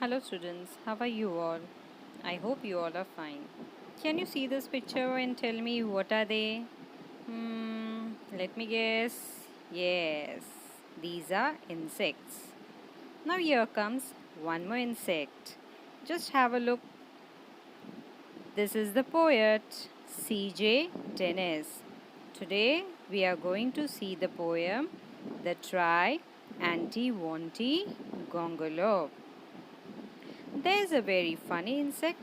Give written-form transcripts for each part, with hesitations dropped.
Hello students, how are you all? I hope you all are fine. Can you see this picture and tell me what are they? Let me guess. Yes, these are insects. Now here comes one more insect. Just have a look. This is the poet C.J. Dennis. Today we are going to see the poem The Triantiwontigongolope. There's a very funny insect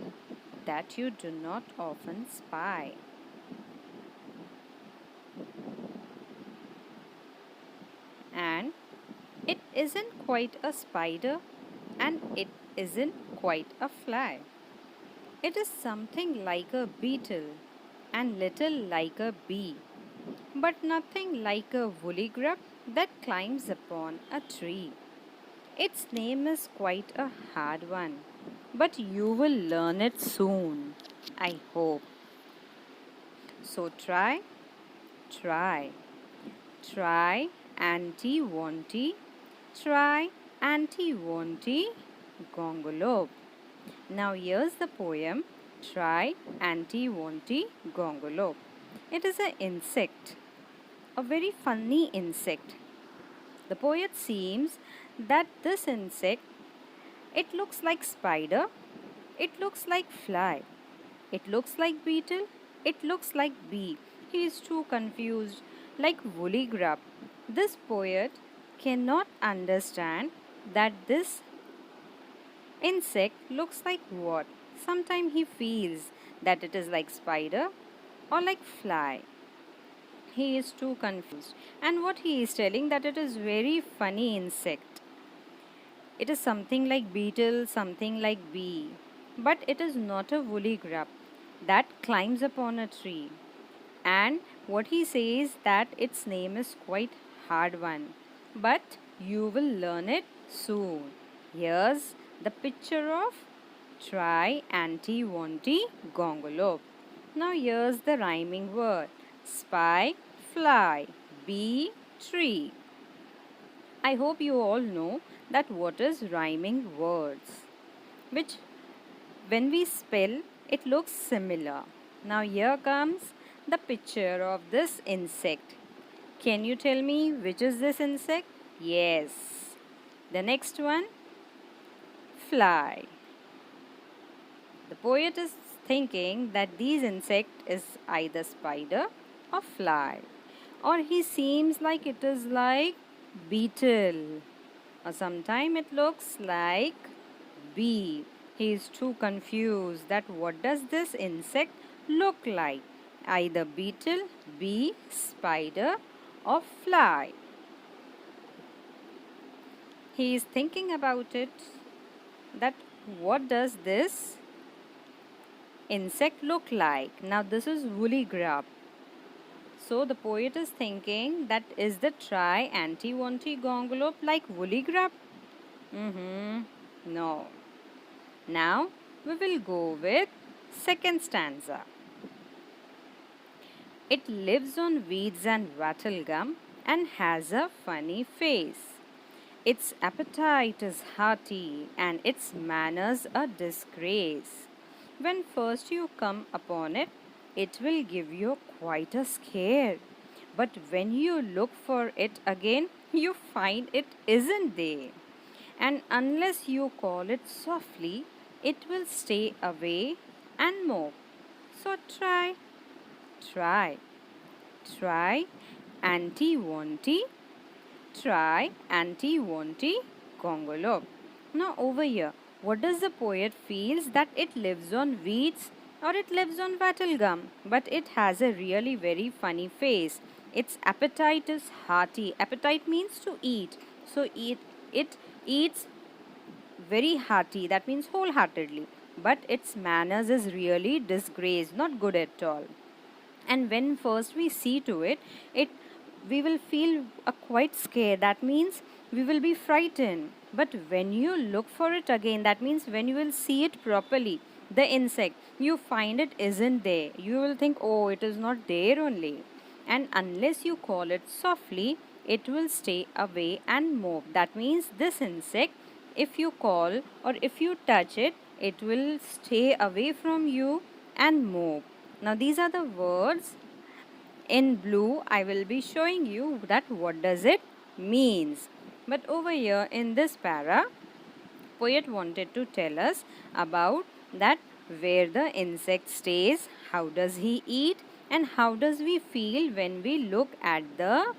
that you do not often spy. And it isn't quite a spider and it isn't quite a fly. It is something like a beetle and little like a bee, but nothing like a woolly grub that climbs upon a tree. Its name is quite a hard one, but you will learn it soon, I hope. So try. Try, anti wanty, try, anti wanty, gongolope. Now here's the poem, Try, anti wanty, gongolope. It is an insect, a very funny insect. The poet seems that this insect, it looks like spider, it looks like fly, it looks like beetle, it looks like bee. He is too confused, like woolly grub. This poet cannot understand that this insect looks like what. Sometimes he feels that it is like spider or like fly. He is too confused. And what he is telling that it is very funny insect. It is something like beetle, something like bee. But it is not a woolly grub that climbs upon a tree. And what he says that its name is quite hard one, but you will learn it soon. Here's the picture of Triantiwontigongolope. Now here's the rhyming word: spy, fly, bee, tree. I hope you all know that what is rhyming words, which when we spell, it looks similar. Now here comes the picture of this insect. Can you tell me which is this insect? Yes. The next one, fly. The poet is thinking that these insect is either spider or fly. Or he seems like it is like beetle. Or sometime it looks like bee. He is too confused that what does this insect look like? Either beetle, bee, spider or fly. He is thinking about it that what does this insect look like? Now this is woolly grub. So the poet is thinking that is the Triantiwontigongolope like woolly grub? No. Now we will go with second stanza. It lives on weeds and wattle gum and has a funny face. Its appetite is hearty and its manners a disgrace. When first you come upon it, it will give you quite a scare. But when you look for it again, you find it isn't there. And unless you call it softly, it will stay away and mope. So try, try, anti-wanty, try, anti-wanty, gongolope. Now over here, what does the poet feels that it lives on weeds or it lives on wattle gum, but it has a really very funny face. Its appetite is hearty. Appetite means to eat. So it eats very hearty, that means wholeheartedly. But its manners is really disgrace, not good at all. And when first we see to it, we will feel a quite scared. That means we will be frightened. But when you look for it again, that means when you will see it properly, the insect, you find it isn't there. You will think, oh, it is not there only. And unless you call it softly, it will stay away and move. That means this insect If you call or if you touch it, it will stay away from you and move. Now these are the words in blue. I will be showing you that what does it means. But over here in this para, poet wanted to tell us about that where the insect stays, how does he eat, and how does we feel when we look at the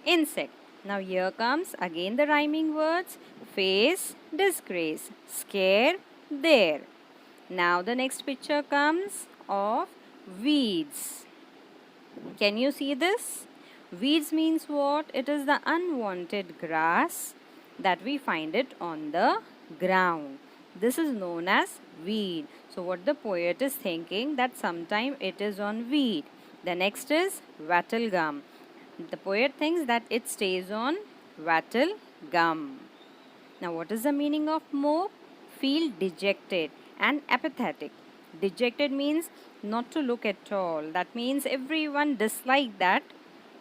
insect. Now here comes again the rhyming words: face, disgrace, scare, there. Now the next picture comes of weeds. Can you see this? Weeds means what? It is the unwanted grass that we find it on the ground. This is known as weed. So what the poet is thinking that sometime it is on weed. The next is wattle gum. The poet thinks that it stays on wattle gum. Now, what is the meaning of mope? Feel dejected and apathetic. Dejected means not to look at all. That means everyone dislike that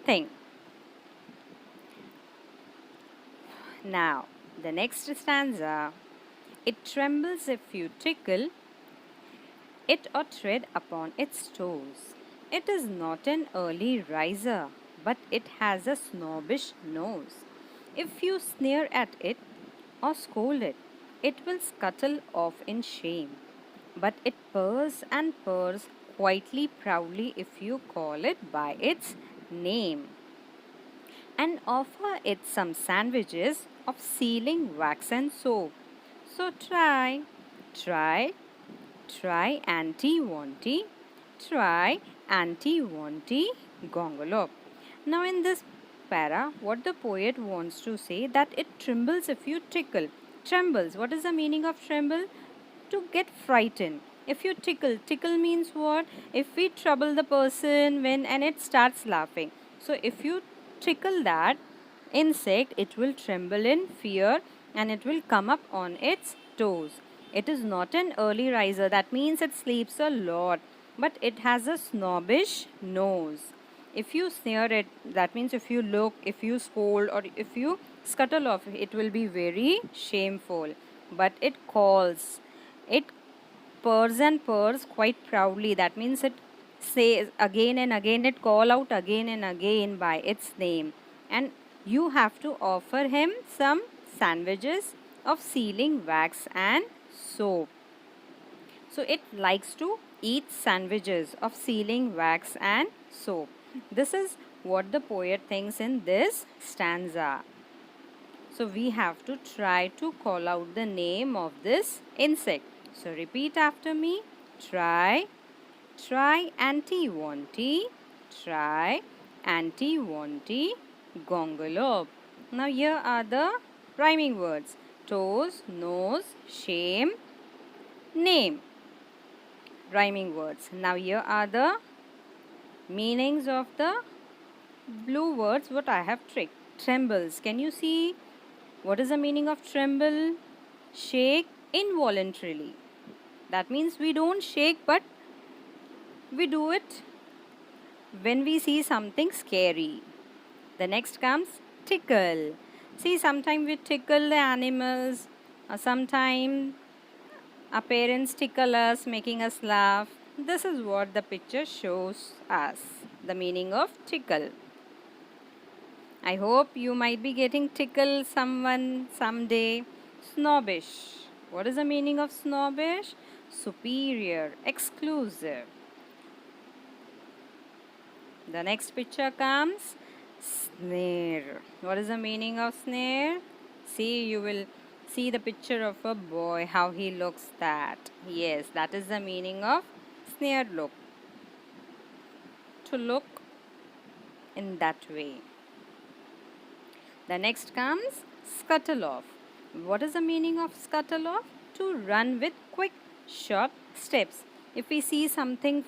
thing. Now, the next stanza. It trembles if you tickle it or tread upon its toes. It is not an early riser, but it has a snobbish nose. If you sneer at it or scold it, it will scuttle off in shame. But it purrs and purrs quietly proudly if you call it by its name, and offer it some sandwiches of sealing wax and soap. So try, try anti-wanty, try anti-wantigongolope. Now in this para, what the poet wants to say that it trembles if you tickle. Trembles. What is the meaning of tremble? To get frightened. If you tickle, tickle means what? If we trouble the person when and it starts laughing. So if you tickle that insect, it will tremble in fear and it will come up on its toes. It is not an early riser. That means it sleeps a lot, but it has a snobbish nose. If you sneer it, that means if you look, if you scold, or if you scuttle off, it will be very shameful. But it calls, it purrs and purrs quite proudly. That means it says again and again, it call out again and again by its name. And you have to offer him some sandwiches of sealing wax and soap. So it likes to eat sandwiches of sealing wax and soap. This is what the poet thinks in this stanza. So we have to try to call out the name of this insect. So repeat after me. Try, try anti-wanty, try anti-wantigongolope. Now here are the rhyming words: toes, nose, shame, name. Rhyming words. Now here are the meanings of the blue words what I have tricked. Trembles. Can you see what is the meaning of tremble? Shake involuntarily. That means we don't shake, but we do it when we see something scary. The next comes tickle. See, sometimes we tickle the animals, or sometimes our parents tickle us, making us laugh. This is what the picture shows us, the meaning of tickle. I hope you might be getting tickle someone someday. Snobbish. What is the meaning of snobbish? Superior, exclusive. The next picture comes snare. What is the meaning of snare? See, you will see the picture of a boy, how he looks that. Yes, that is the meaning of snare look. To look in that way. The next comes scuttle off. What is the meaning of scuttle off? To run with quick, short steps. If we see something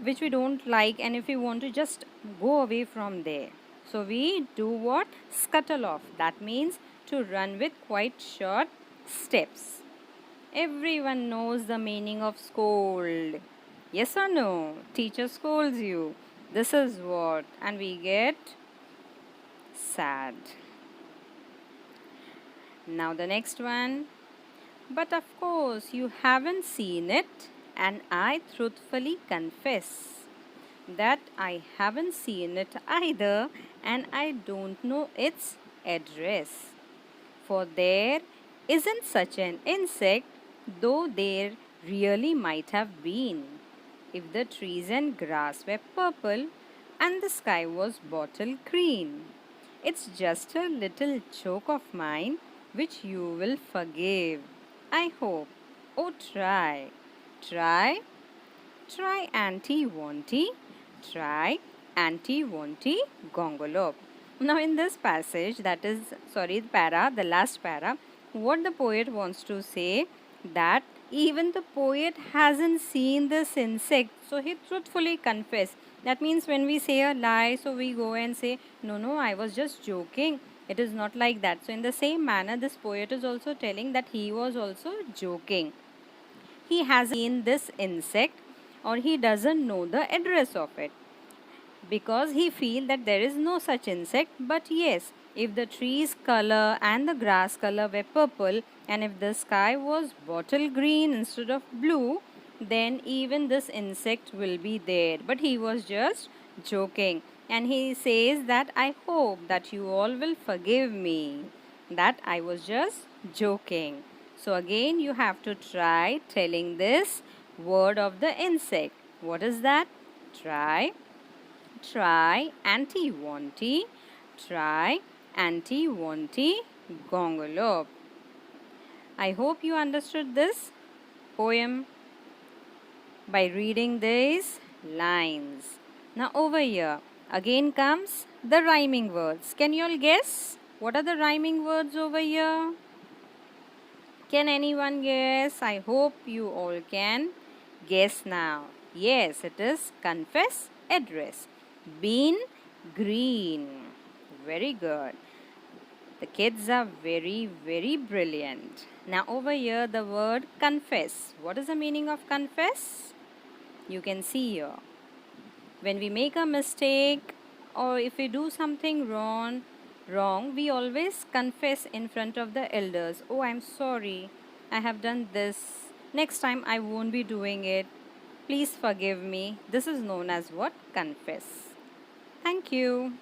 which we don't like and if we want to just go away from there, so we do what? Scuttle off. That means to run with quite short steps. Everyone knows the meaning of scold. Yes or no? Teacher scolds you. This is what, and we get sad. Now the next one. But of course, you haven't seen it, and I truthfully confess that I haven't seen it either, and I don't know its address. For there isn't such an insect, though there really might have been. If the trees and grass were purple and the sky was bottle green. It's just a little joke of mine which you will forgive. I hope. Oh, try. Try. Try Auntie Wanty. Try Auntie Wanty Gongolope. Now, in this passage, that is, sorry, the last para, what the poet wants to say that even the poet hasn't seen this insect, so he truthfully confessed. That means when we say a lie, so we go and say, no, no, I was just joking. It is not like that. So, in the same manner, this poet is also telling that he was also joking. He hasn't seen this insect or he doesn't know the address of it because he feel that there is no such insect. But yes, if the trees color and the grass color were purple and if the sky was bottle green instead of blue, then even this insect will be there. But he was just joking, and he says that I hope that you all will forgive me, that I was just joking. So again you have to try telling this word of the insect. What is that? Try. Try Triantiwonti. Try Triantiwonti Gongolope. I hope you understood this poem by reading these lines. Now over here again comes the rhyming words. Can you all guess what are the rhyming words over here? Can anyone guess? I hope you all can guess now. Yes, it is confess, address. Bean, green. Very good. The kids are very, very brilliant. Now, over here, the word confess. What is the meaning of confess? You can see here. When we make a mistake or if we do something wrong, we always confess in front of the elders. Oh, I'm sorry. I have done this. Next time I won't be doing it. Please forgive me. This is known as what? Confess. Thank you.